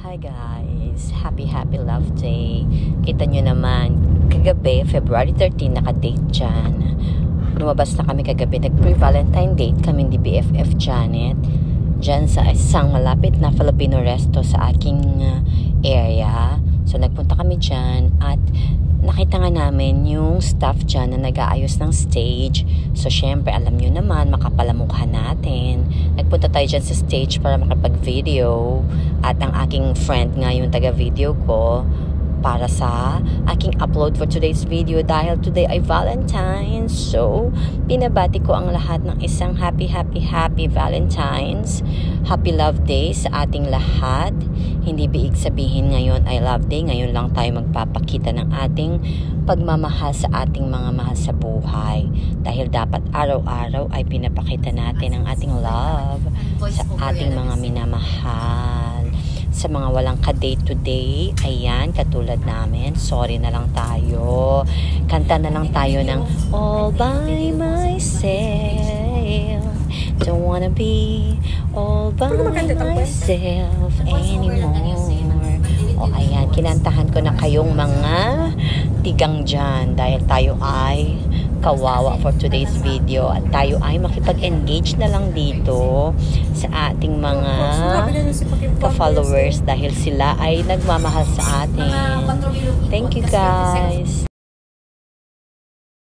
Hi guys! Happy Love Day! Kita nyo naman, kagabi, February 13, naka-date dyan. Lumabas na kami kagabi, nag-pre-Valentine date kami ni BFF Janet. Dyan sa isang malapit na Filipino resto sa aking area. So nagpunta kami dyan at nakita nga namin yung staff dyan na nag-aayos ng stage. So syempre alam nyo naman, makapalamukha natin. Nagpunta tayo dyan sa stage para makapag-video. At ang aking friend nga yung taga-video ko para sa aking upload for today's video dahil today ay Valentine's. So, pinabati ko ang lahat ng isang happy Valentine's. Happy Love Day sa ating lahat. Hindi biig sabihin ngayon ay Love Day. Ngayon lang tayo magpapakita ng ating pagmamahal sa ating mga mahal sa buhay. Dahil dapat araw-araw ay pinapakita natin ang ating love sa ating mga minamahal. Sa mga walang ka-date today, ayan, katulad namin, sorry na lang tayo. Kanta na lang tayo ng All by myself. Don't wanna be all by myself anymore. O ayan, kinantahan ko na kayong mga tigang dyan dahil tayo ay kawawa for today's video at tayo ay makipag-engage na lang dito sa ating mga ka-followers dahil sila ay nagmamahal sa atin. Thank you guys!